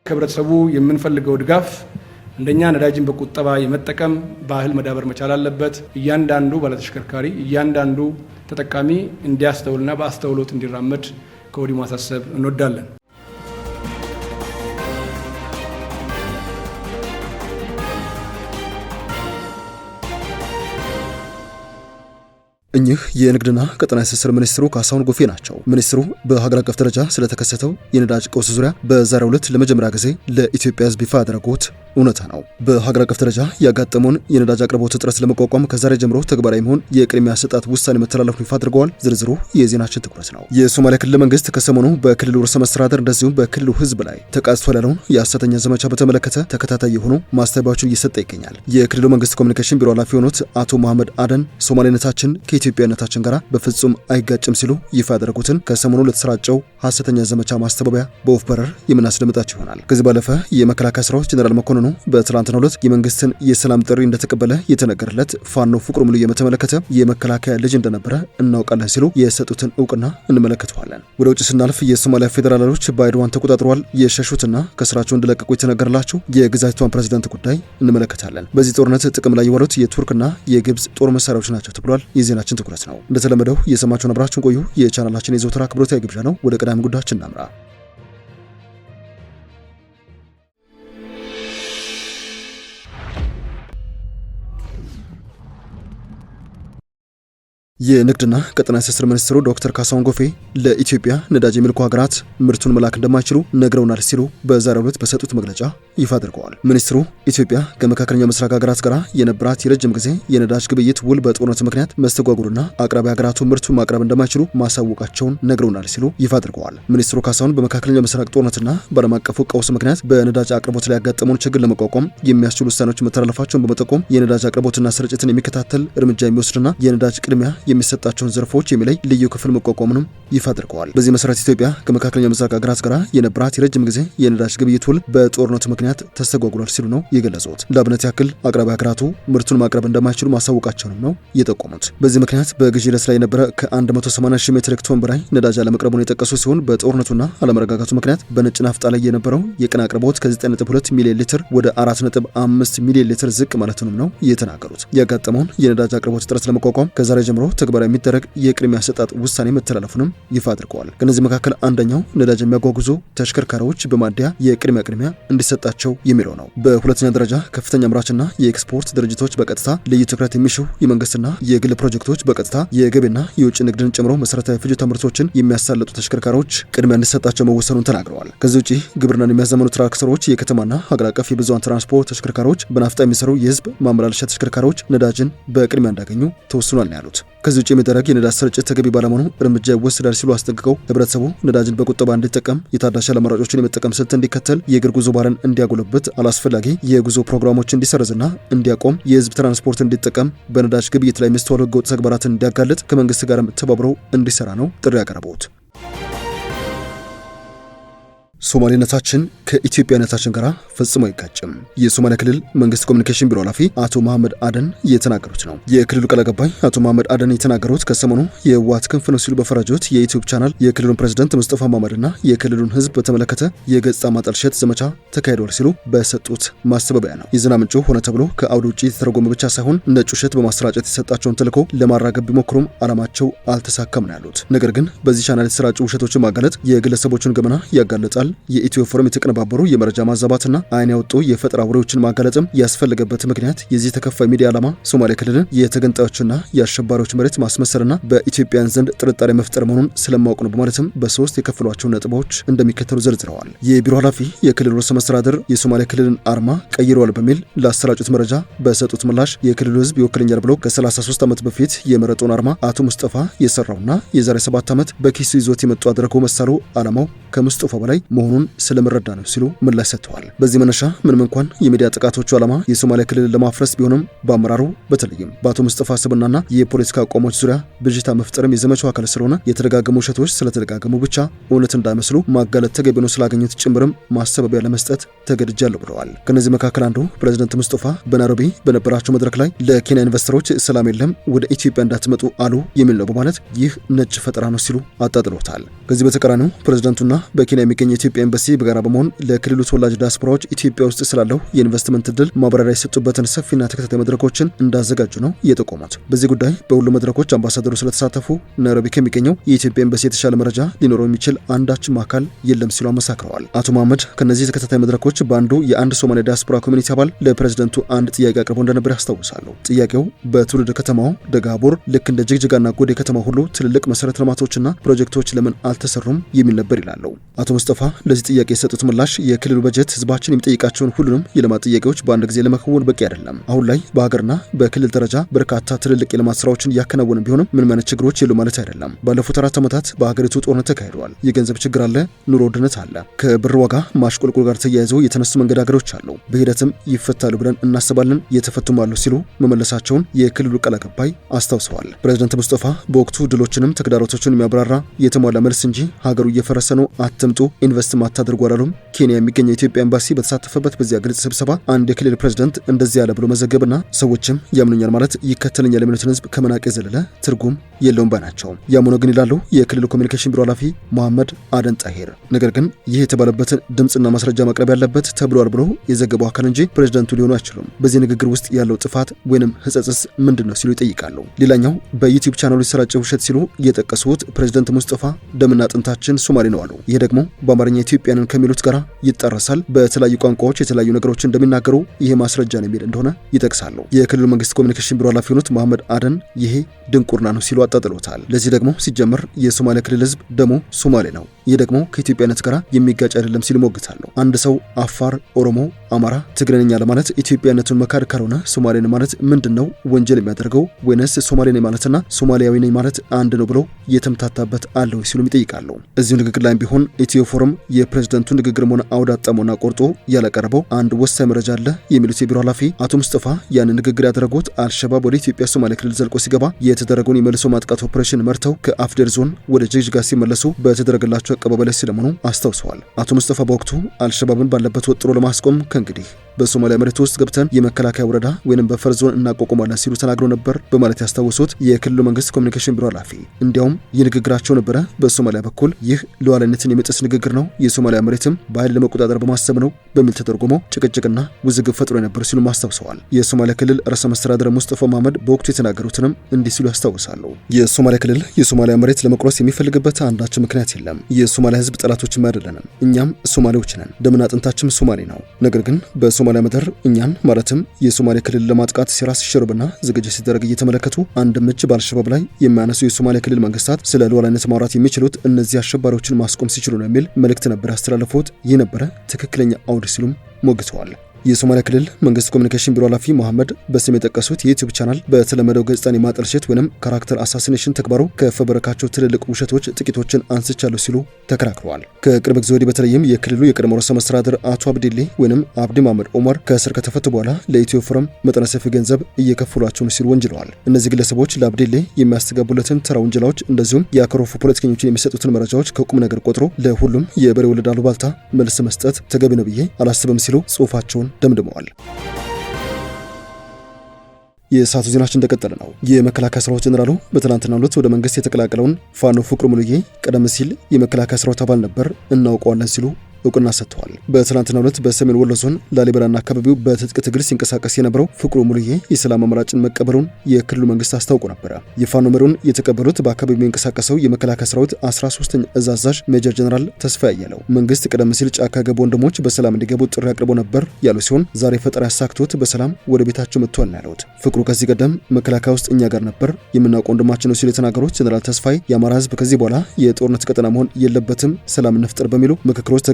ከህብረተሰቡ የምንፈልገው ድጋፍ እንደኛ ነዳጅን በቁጠባ የመጠቀም ባህል መዳበር መቻል አለበት። እያንዳንዱ ባለተሽከርካሪ እያንዳንዱ ተጠቃሚ እንዲያስተውልና በአስተውሎት እንዲራመድ ከወዲሁ ማሳሰብ እንወዳለን። እኚህ የንግድና ቀጠናዊ ትስስር ሚኒስትሩ ካሳሁን ጎፌ ናቸው። ሚኒስትሩ በሀገር አቀፍ ደረጃ ስለተከሰተው የነዳጅ ቀውስ ዙሪያ በዛሬው ዕለት ለመጀመሪያ ጊዜ ለኢትዮጵያ ሕዝብ ይፋ ያደረጉት እውነታ ነው። በሀገር አቀፍ ደረጃ ያጋጠመውን የነዳጅ አቅርቦት እጥረት ለመቋቋም ከዛሬ ጀምሮ ተግባራዊ መሆን የቅድሚያ አሰጣጥ ውሳኔ መተላለፉን ይፋ አድርገዋል። ዝርዝሩ የዜናችን ትኩረት ነው። የሶማሊያ ክልል መንግስት ከሰሞኑ በክልሉ ርዕሰ መስተዳድር እንደዚሁም በክልሉ ሕዝብ ላይ ተቃጥቷል ያለውን የሐሰተኛ ዘመቻ በተመለከተ ተከታታይ የሆኑ ማስተባበያዎችን እየሰጠ ይገኛል። የክልሉ መንግስት ኮሚኒኬሽን ቢሮ ኃላፊ የሆኑት አቶ መሐመድ አደን ሶማሌነታችን ኢትዮጵያነታችን ጋር በፍጹም አይጋጭም ሲሉ ይፋ ያደረጉትን ከሰሞኑ ለተሰራጨው ሐሰተኛ ዘመቻ ማስተባበያ በወፍ በረር የምናስደምጣችሁ ይሆናል። ከዚህ ባለፈ የመከላከያ ሰራዊት ጀነራል መኮንኑ በትላንትናው ዕለት የመንግስትን የሰላም ጥሪ እንደተቀበለ የተነገረለት ፋኖ ፍቅሩ ሙሉ የተመለከተ የመከላከያ ልጅ እንደነበረ እናውቃለን ሲሉ የሰጡትን እውቅና እንመለከተዋለን። ወደ ውጭ ስናልፍ የሶማሊያ ፌዴራል ኃይሎች ባይዶዋን ተቆጣጥረዋል። የሸሹትና ከስራቸው እንደለቀቁ የተነገረላቸው የግዛቷን ፕሬዝዳንት ጉዳይ እንመለከታለን። በዚህ ጦርነት ጥቅም ላይ የዋሉት የቱርክና የግብጽ ጦር መሳሪያዎች ናቸው ተብሏል። የዜናችን ትኩረት ነው። እንደተለመደው የሰማችሁን አብራችሁን ቆዩ። የቻናላችን የዘወትር አክብሮታዊ ግብዣ ነው። ወደ ቀዳሚ ጉዳያችን እናምራ። የንግድና ቀጠናዊ ትስስር ሚኒስትሩ ዶክተር ካሳሁን ጎፌ ለኢትዮጵያ ነዳጅ የሚልኩ ሀገራት ምርቱን መላክ እንደማይችሉ ነግረውናል ሲሉ በዛሬው ዕለት በሰጡት መግለጫ ይፋ አድርገዋል። ሚኒስትሩ ኢትዮጵያ ከመካከለኛው ምስራቅ ሀገራት ጋር የነበራት የረጅም ጊዜ የነዳጅ ግብይት ውል በጦርነት ምክንያት መስተጓጉሉና አቅራቢ ሀገራቱ ምርቱን ማቅረብ እንደማይችሉ ማሳወቃቸውን ነግረውናል ሲሉ ይፋ አድርገዋል። ሚኒስትሩ ካሳሁን በመካከለኛው ምስራቅ ጦርነትና በዓለም አቀፉ ቀውስ ምክንያት በነዳጅ አቅርቦት ላይ ያጋጠመውን ችግር ለመቋቋም የሚያስችሉ ውሳኔዎች መተላለፋቸውን በመጠቆም የነዳጅ አቅርቦትና ስርጭትን የሚከታተል እርምጃ የሚወስድና የነዳጅ ቅድሚያ የሚሰጣቸውን ዘርፎች የሚለይ ልዩ ክፍል መቋቋሙንም ይፋ አድርገዋል። በዚህ መሰረት ኢትዮጵያ ከመካከለኛው ምስራቅ ሀገራት ጋር የነበራት የረጅም ጊዜ የነዳጅ ግብይት ውል በጦርነቱ ምክንያት ተስተጓጉሏል ሲሉ ነው የገለጹት። ለአብነት ያክል አቅራቢ ሀገራቱ ምርቱን ማቅረብ እንደማይችሉ ማሳወቃቸውንም ነው የጠቆሙት። በዚህ ምክንያት በግዢ ሂደት ላይ የነበረ ከ180 ሺህ ሜትሪክ ቶን በላይ ነዳጅ አለመቅረቡን የጠቀሱ ሲሆን በጦርነቱና አለመረጋጋቱ ምክንያት በነጭ ናፍጣ ላይ የነበረው የቀን አቅርቦት ከ9.2 ሚሊዮን ሊትር ወደ 4.5 ሚሊዮን ሊትር ዝቅ ማለቱንም ነው የተናገሩት። ያጋጠመውን የነዳጅ አቅርቦት እጥረት ለመቋቋም ከዛሬ ጀምሮ ተግባራዊ የሚደረግ የቅድሚያ አሰጣጥ ውሳኔ መተላለፉንም ይፋ አድርገዋል። ከነዚህ መካከል አንደኛው ነዳጅ የሚያጓጉዙ ተሽከርካሪዎች በማደያ የቅድሚያ እንዲሰጣቸው የሚለው ነው። በሁለተኛ ደረጃ ከፍተኛ አምራችና የኤክስፖርት ድርጅቶች በቀጥታ ልዩ ትኩረት የሚሹ የመንግስትና የግል ፕሮጀክቶች በቀጥታ የገቢና የውጭ ንግድን ጨምሮ መሰረታዊ ፍጆታ ምርቶችን የሚያሳልጡ ተሽከርካሪዎች ቅድሚያ እንዲሰጣቸው መወሰኑን ተናግረዋል። ከዚህ ውጪ ግብርናን የሚያዘመኑ ትራክተሮች፣ የከተማና ሀገር አቀፍ የብዙሃን ትራንስፖርት ተሽከርካሪዎች፣ በናፍጣ የሚሰሩ የህዝብ ማመላለሻ ተሽከርካሪዎች ነዳጅን በቅድሚያ እንዳገኙ ተወስኗል ነው ያሉት። ከዚህ ውጪ የሚደረግ የነዳጅ ስርጭት ተገቢ ባለመሆኑ እርምጃ ይወሰዳል ሲሉ አስጠንቅቀው ህብረተሰቡ ነዳጅን በቁጠባ እንዲጠቀም የታዳሽ አማራጮችን የመጠቀም ስልት እንዲከተል የእግር ጉዞ ባህልን እንዲያጎለብት አላስፈላጊ የጉዞ ፕሮግራሞችን እንዲሰርዝና እንዲያቆም የህዝብ ትራንስፖርት እንዲጠቀም በነዳጅ ግብይት ላይ የሚስተዋሉ ህገወጥ ተግባራትን እንዲያጋልጥ ከመንግስት ጋርም ተባብረው እንዲሰራ ነው ጥሪ ያቀረቡት። ሶማሌነታችን ከኢትዮጵያነታችን ጋር ፈጽሞ አይጋጭም። የሶማሊያ ክልል መንግስት ኮሚኒኬሽን ቢሮ ኃላፊ አቶ መሐመድ አደን የተናገሩት ነው። የክልሉ ቃል አቀባይ አቶ መሐመድ አደን የተናገሩት ከሰሞኑ የህወሓት ክንፍ ነው ሲሉ በፈረጁት የዩቲዩብ ቻናል የክልሉን ፕሬዝዳንት ሙስጠፋ መሐመድና የክልሉን ህዝብ በተመለከተ የገጽታ ማጠልሸት ዘመቻ ተካሂዷል ሲሉ በሰጡት ማስተባበያ ነው። የዜና ምንጩ ሆነ ተብሎ ከአውድ ውጭ የተተረጎመ ብቻ ሳይሆን ነጭ ውሸት በማሰራጨት የተሰጣቸውን ተልዕኮ ለማራገብ ቢሞክሩም አላማቸው አልተሳካም ነው ያሉት። ነገር ግን በዚህ ቻናል የተሰራጩ ውሸቶችን ማጋለጥ የግለሰቦችን ገመና ያጋለጣል። የኢትዮ ፎረም የተቀነባበሩ የመረጃ ማዛባትና አይን ያወጡ የፈጠራ ወሬዎችን ማጋለጥም ያስፈልገበት ምክንያት የዚህ ተከፋይ ሚዲያ ዓላማ ሶማሌ ክልልን የተገንጣዮችና የአሸባሪዎች መሬት ማስመሰርና በኢትዮጵያን ዘንድ ጥርጣሬ መፍጠር መሆኑን ስለማወቅ ነው በማለትም በሶስት የከፈሏቸው ነጥቦች እንደሚከተሉ ዘርዝረዋል። የቢሮ ኃላፊ የክልሉ ርዕሰ መስተዳድር የሶማሌ ክልልን አርማ ቀይረዋል በሚል ላሰራጩት መረጃ በሰጡት ምላሽ የክልሉ ህዝብ ይወክለኛል ብሎ ከ33 ዓመት በፊት የመረጡን አርማ አቶ ሙስጠፋ የሰራውና የዛሬ 7 ዓመት በኪሱ ይዞት የመጡ አድርገው መሳሉ ዓላማው ከሙስጠፋ በላይ መሆኑን ስለመረዳ ነው ሲሉ ምላሽ ሰጥተዋል። በዚህ መነሻ ምንም እንኳን የሚዲያ ጥቃቶቹ ዓላማ የሶማሊያ ክልልን ለማፍረስ ቢሆንም በአመራሩ በተለይም በአቶ ሙስጠፋ ስብናና የፖለቲካ አቋሞች ዙሪያ ብዥታ መፍጠርም የዘመቻው አካል ስለሆነ የተደጋገሙ ውሸቶች ስለተደጋገሙ ብቻ እውነት እንዳይመስሉ ማጋለጥ ተገቢ ነው ስላገኙት ጭምርም ማስተባበያ ለመስጠት ተገድጃለሁ ብለዋል። ከነዚህ መካከል አንዱ ፕሬዝዳንት ሙስጠፋ በናይሮቢ በነበራቸው መድረክ ላይ ለኬንያ ኢንቨስተሮች ሰላም የለም ወደ ኢትዮጵያ እንዳትመጡ አሉ የሚል ነው በማለት ይህ ነጭ ፈጠራ ነው ሲሉ አጣጥለውታል። ከዚህ በተቃራኒው ፕሬዝዳንቱና በኬንያ የሚገኘው የኢትዮጵያ ኤምባሲ በጋራ በመሆን ለክልሉ ተወላጅ ዲያስፖራዎች ኢትዮጵያ ውስጥ ስላለው የኢንቨስትመንት እድል ማብራሪያ የሰጡበትን ሰፊና ተከታታይ መድረኮችን እንዳዘጋጁ ነው የጠቆሙት። በዚህ ጉዳይ በሁሉ መድረኮች አምባሳደሩ ስለተሳተፉ ናይሮቢ ከሚገኘው የኢትዮጵያ ኤምባሲ የተሻለ መረጃ ሊኖረው የሚችል አንዳችም አካል የለም ሲሉ አመሳክረዋል። አቶ መሐመድ ከነዚህ ተከታታይ መድረኮች በአንዱ የአንድ ሶማሌ ዲያስፖራ ኮሚኒቲ አባል ለፕሬዝዳንቱ አንድ ጥያቄ አቅርቦ እንደነበር ያስታውሳሉ። ጥያቄው በትውልድ ከተማው ደጋቡር ልክ እንደ ጅግጅጋና ጎዴ ከተማ ሁሉ ትልልቅ መሰረተ ልማቶችና ፕሮጀክቶች ለምን አልተሰሩም የሚል ነበር ይላሉ። አቶ ሙስጠፋ ለዚህ ጥያቄ የሰጡት ምላሽ የክልሉ በጀት ህዝባችን የሚጠይቃቸውን ሁሉንም የልማት ጥያቄዎች በአንድ ጊዜ ለመከወን በቂ አይደለም። አሁን ላይ በሀገርና በክልል ደረጃ በርካታ ትልልቅ የልማት ስራዎችን እያከናወነ ቢሆንም ምንም አይነት ችግሮች የሉ ማለት አይደለም። ባለፉት 4 ዓመታት በሀገሪቱ ጦርነት ተካሂደዋል። የገንዘብ ችግር አለ፣ ኑሮ ውድነት አለ፣ ከብር ዋጋ ማሽቆልቆል ጋር ተያይዘው የተነሱ መንገዳገሮች አሉ። በሂደትም ይፈታሉ ብለን እናስባለን፣ የተፈቱም አሉ ሲሉ መመለሳቸውን የክልሉ ቃል አቀባይ አስታውሰዋል። ፕሬዝዳንት ሙስጠፋ በወቅቱ ድሎችንም ተግዳሮቶችን የሚያብራራ የተሟላ መልስ እንጂ ሀገሩ እየፈረሰ ነው አትምጡ ኢንቨስት ማታደርጉ አላሉም። ኬንያ የሚገኘው የኢትዮጵያ ኤምባሲ በተሳተፈበት በዚያ ግልጽ ስብሰባ አንድ የክልል ፕሬዝዳንት እንደዚህ ያለ ብሎ መዘገብና ሰዎችም ያምኑኛል ማለት ይከተለኛል የሚሉትን ህዝብ ከመናቅ የዘለለ ትርጉም የለውም ባይ ናቸው። ያም ሆኖ ግን ይላሉ የክልሉ ኮሚኒኬሽን ቢሮ ኃላፊ መሐመድ አደን ጣሂር፣ ነገር ግን ይህ የተባለበትን ድምጽና ማስረጃ ማቅረብ ያለበት ተብሏል ብሎ የዘገበው አካል እንጂ ፕሬዝዳንቱ ሊሆኑ አይችሉም። በዚህ ንግግር ውስጥ ያለው ጥፋት ወይንም ህጸጽስ ምንድነው ሲሉ ይጠይቃሉ። ሌላኛው በዩቲዩብ ቻናሉ የተሰራጨው ውሸት ሲሉ የጠቀሱት ፕሬዝዳንት ሙስጠፋ ደምና አጥንታችን ሶማሌ ነው አሉ። ይህ ደግሞ በአማርኛ ኢትዮጵያንን ከሚሉት ጋር ይጣረሳል። በተለያዩ ቋንቋዎች የተለያዩ ነገሮች እንደሚናገሩ ይሄ ማስረጃ ነው የሚል እንደሆነ ይጠቅሳሉ። የክልሉ መንግስት ኮሚኒኬሽን ቢሮ ኃላፊ የሆኑት መሐመድ አደን ይሄ ድንቁርና ነው ሲሉ አጣጥለውታል። ለዚህ ደግሞ ሲጀመር የሶማሌ ክልል ህዝብ ደሞ ሶማሌ ነው፣ ይህ ደግሞ ከኢትዮጵያነት ጋር የሚጋጭ አይደለም ሲሉ ሞግታሉ። አንድ ሰው አፋር፣ ኦሮሞ፣ አማራ፣ ትግሬኛ ለማለት ኢትዮጵያነቱን መካድ ካልሆነ ሶማሌ ነኝ ማለት ምንድነው ወንጀል የሚያደርገው? ወይንስ ሶማሌ ነኝ ማለትና ሶማሊያዊ ነኝ ማለት አንድ ነው ብለው የተምታታበት አለው ሲሉም ይጠይቃሉ። እዚሁ ንግግር ላይ ቢሆን ኢትዮ ፎረም የፕሬዝዳንቱ ንግግር ሆነ አውዳጣሞና ቆርጦ ያላቀረበው አንድ ወሳኝ መረጃ አለ የሚሉት የቢሮ ኃላፊ አቶ ሙስጠፋ ያን ንግግር ያደረጉት አልሸባብ ወደ ኢትዮጵያ ሶማሌ ክልል ዘልቆ ሲገባ የተደረገውን የመልሶ ማጥቃት ኦፕሬሽን መርተው ከአፍደር ዞን ወደ ጅግጅጋ ሲመለሱ በተደረገላቸው አቀባበል ስለመሆኑ አስታውሰዋል። አቶ ሙስጠፋ በወቅቱ አልሸባብን ባለበት ወጥሮ ለማስቆም ከእንግዲህ በሶማሊያ መሬት ውስጥ ገብተን የመከላከያ ወረዳ ወይንም በፈር ዞን እናቋቁማለን ሲሉ ተናግረው ነበር በማለት ያስታወሱት የክልሉ መንግስት ኮሚኒኬሽን ቢሮ ኃላፊ እንዲያውም የንግግራቸው ነበረ በሶማሊያ በኩል ይህ ሉዓላዊነትን የሚጥስ ንግግር ነው፣ የሶማሊያ መሬትም በኃይል ለመቆጣጠር በማሰብ ነው በሚል ተተርጉሞ ጭቅጭቅና ውዝግብ ፈጥሮ ነበር ሲሉ አስታውሰዋል። የሶማሊያ ክልል ርዕሰ መስተዳድር ሙስጠፋ መሐመድ በወቅቱ የተናገሩትንም እንዲህ ሲሉ ያስታውሳሉ። የሶማሊያ ክልል የሶማሊያ መሬት ለመቁረስ የሚፈልግበት አንዳች ምክንያት የለም። የሶማሊያ ህዝብ ጠላቶችም አይደለንም። እኛም ሶማሌዎች ነን። ደምና አጥንታችን ሶማሌ ነው። ነገር ግን በሶማሊያ ምድር እኛን ማለትም የሶማሌ ክልል ለማጥቃት ሴራ ሲሸርብና ዝግጅት ሲደረግ እየተመለከቱ አንድም እጅ በአልሸባብ ላይ የሚያነሱ የሶማሊያ ክልል መንግስታት ስለ ሉዓላዊነት ማውራት የሚችሉት እነዚህ አሸባሪዎችን ማስቆም ሲችሉ ነው የሚል መልእክት ነበር ያስተላለፉት። ይህ ነበረ ትክክለኛ አውድ ሲሉም ሞግተዋል። የሶማሊያ ክልል መንግስት ኮሚኒኬሽን ቢሮ ኃላፊ መሐመድ በስም የጠቀሱት የዩቲዩብ ቻናል በተለመደው ገጽታን የማጠልሸት ወይም ካራክተር አሳሲኔሽን ተግባሩ ከፈበረካቸው ትልልቅ ውሸቶች ጥቂቶችን አንስቻለሁ ሲሉ ተከራክረዋል። ከቅርብ ጊዜ ወዲህ በተለይም የክልሉ የቀድሞ ርዕሰ መስተዳድር አቶ አብዲሌ ወይም አብዲ መሐመድ ኦመር ከእስር ከተፈቱ በኋላ ለኢትዮ ፎረም መጠነ ሰፊ ገንዘብ እየከፈሏቸው ነው ሲሉ ወንጅለዋል። እነዚህ ግለሰቦች ለአብዲሌ የሚያስተጋቡለትን ተራ ወንጀላዎች እንደዚሁም የአከሮፉ ፖለቲከኞችን የሚሰጡትን መረጃዎች ከቁም ነገር ቆጥሮ ለሁሉም የበሬ ወለድ አሉባልታ መልስ መስጠት ተገቢ ነው ብዬ አላስብም ሲሉ ጽሑፋቸውን ደምድመዋል። የሰዓቱ ዜናችን እንደቀጠለ ነው። የመከላከያ ሰራዊት ጀነራሉ በትናንትናው ዕለት ወደ መንግስት የተቀላቀለውን ፋኖ ፍቅሩ ሙሉዬ ቀደም ሲል የመከላከያ ሰራዊት አባል ነበር እናውቀዋለን ሲሉ እውቅና ሰጥተዋል። በትናንትናው ዕለት በሰሜን ወሎ ዞን ላሊበላና አካባቢው በትጥቅ ትግል ሲንቀሳቀስ የነበረው ፍቅሩ ሙሉዬ የሰላም አማራጭን መቀበሉን የክልሉ መንግስት አስታውቆ ነበር። የፋኖ መሪውን የተቀበሉት በአካባቢው የሚንቀሳቀሰው የመከላከያ ሰራዊት 13ኛ እዝ አዛዥ ሜጀር ጀነራል ተስፋዬ አየለው መንግስት ቀደም ሲል ጫካ ገቡ ወንድሞች በሰላም እንዲገቡ ጥሪ አቅርቦ ነበር ያሉ ሲሆን ዛሬ ፈጠራ ያሳክቶት በሰላም ወደ ቤታቸው መጥቷል ነው ያሉት። ፍቅሩ ከዚህ ቀደም መከላከያ ውስጥ እኛ ጋር ነበር የምናውቀው ወንድማችን ነው ሲሉ የተናገሩት ጀነራል ተስፋዬ የአማራ ህዝብ ከዚህ በኋላ የጦርነት ቀጠና መሆን የለበትም፣ ሰላም እንፍጠር በሚሉ ምክክሮች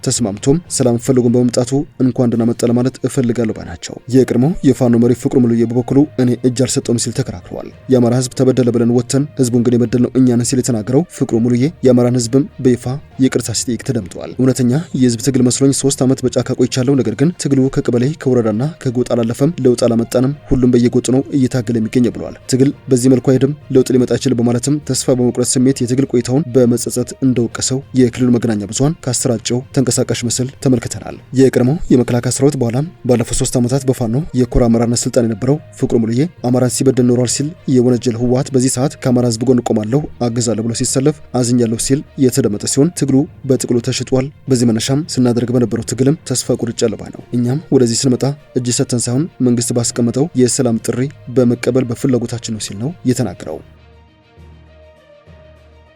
ተስማምቶም ሰላም ፈልጉን በመምጣቱ እንኳን ደህና መጣ ለማለት እፈልጋለሁ ባናቸው። የቀድሞው የፋኖ መሪ ፍቅሩ ሙሉዬ በበኩሉ እኔ እጅ አልሰጠውም ሲል ተከራክሯል። የአማራ ህዝብ ተበደለ ብለን ወተን ህዝቡን ግን የበደልነው እኛ ነን ሲል የተናገረው ፍቅሩ ሙሉዬ የአማራን ህዝብም በይፋ ይቅርታ ሲጠይቅ ተደምጧል። እውነተኛ የህዝብ ትግል መስሎኝ 3 ዓመት በጫካ ቆይቻለሁ፣ ነገር ግን ትግሉ ከቀበሌ ከወረዳና ከጎጥ አላለፈም፣ ለውጥ አላመጣንም፣ ሁሉም በየጎጡ ነው እየታገለ የሚገኝ ብሏል። ትግል በዚህ መልኩ አይሄድም፣ ለውጥ ሊመጣ ይችላል በማለትም ተስፋ በመቁረጥ ስሜት የትግል ቆይታውን በመጸጸት እንደወቀሰው የክልሉ መገናኛ ብዙሃን ካሰራጨው የሚያመነጨው ተንቀሳቃሽ ምስል ተመልክተናል። የቀድሞው የመከላከያ ሰራዊት በኋላም ባለፉት 3 ዓመታት በፋኖ የኮር አመራርነት ስልጣን የነበረው ፍቅሩ ሙሉዬ አማራን ሲበደል ኖሯል ሲል የወነጀል ህወሓት በዚህ ሰዓት ከአማራ ህዝብ ጎን ቆማለሁ አግዛለሁ ብሎ ሲሰለፍ አዝኛለሁ ሲል የተደመጠ ሲሆን ትግሉ በጥቅሉ ተሽጧል። በዚህ መነሻም ስናደርግ በነበረው ትግልም ተስፋ ቁርጫ ለባ ነው። እኛም ወደዚህ ስንመጣ እጅ ሰተን ሳይሆን መንግስት ባስቀመጠው የሰላም ጥሪ በመቀበል በፍላጎታችን ነው ሲል ነው የተናገረው።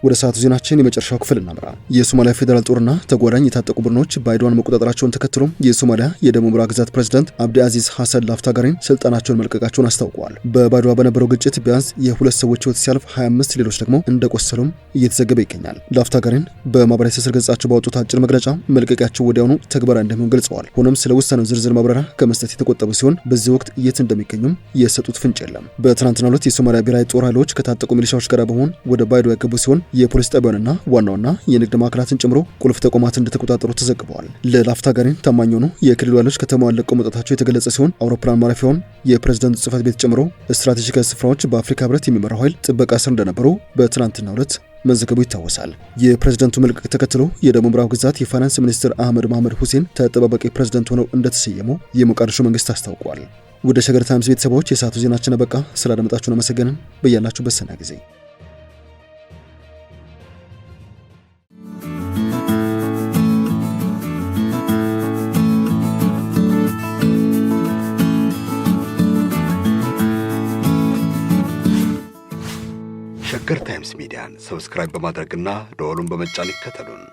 ወደ ሰዓቱ ዜናችን የመጨረሻው ክፍል እናምራ። የሶማሊያ ፌዴራል ጦርና ተጓዳኝ የታጠቁ ቡድኖች ባይዶዋን መቆጣጠራቸውን ተከትሎ የሶማሊያ የደቡብ ምዕራብ ግዛት ፕሬዝዳንት አብዲ አዚዝ ሐሰን ላፍታጋሪን ስልጣናቸውን መልቀቃቸውን አስታውቀዋል። በባይዶዋ በነበረው ግጭት ቢያንስ የ2 ሰዎች ህይወት ሲያልፍ 25 ሌሎች ደግሞ እንደቆሰሉም እየተዘገበ ይገኛል። ላፍታጋሪን በማህበራዊ ትስስር ገጻቸው ባወጡት አጭር መግለጫ መልቀቂያቸው ወዲያውኑ ተግባራዊ እንደሚሆን ገልጸዋል። ሆኖም ስለ ውሳኔው ዝርዝር ማብራሪያ ከመስጠት የተቆጠቡ ሲሆን በዚህ ወቅት የት እንደሚገኙም የሰጡት ፍንጭ የለም። በትናንትናው ዕለት የሶማሊያ ብሔራዊ ጦር ኃይሎች ከታጠቁ ሚሊሻዎች ጋር በመሆን ወደ ባይዶዋ የገቡ ሲሆን የፖሊስ ጣቢያውንና ዋናውና የንግድ ማዕከላትን ጨምሮ ቁልፍ ተቋማትን እንደተቆጣጠሩ ተዘግበዋል። ለላፍታጋሪን ታማኝ ሆኑ የክልሉ ኃይሎች ከተማዋን ለቀው መውጣታቸው የተገለጸ ሲሆን አውሮፕላን ማረፊያውን፣ የፕሬዝዳንቱ ጽህፈት ቤት ጨምሮ ስትራቴጂካዊ ስፍራዎች በአፍሪካ ህብረት የሚመራው ኃይል ጥበቃ ስር እንደነበሩ በትናንትናው ዕለት መዘገቡ ይታወሳል። የፕሬዝዳንቱ መልቀቅ ተከትሎ የደቡብ ምዕራብ ግዛት የፋይናንስ ሚኒስትር አህመድ መሐመድ ሁሴን ተጠባባቂ ፕሬዝዳንት ሆነው እንደተሰየሙ የሞቃዲሾ መንግስት አስታውቋል። ወደ ሸገር ታይምስ ቤተሰቦች የሰዓቱ ዜናችን አበቃ። ስላደመጣችሁን አመሰገንን። በያላችሁበት ሰናይ ጊዜ ሸገር ታይምስ ሚዲያን ሰብስክራይብ በማድረግና ደወሉን በመጫን ይከተሉን።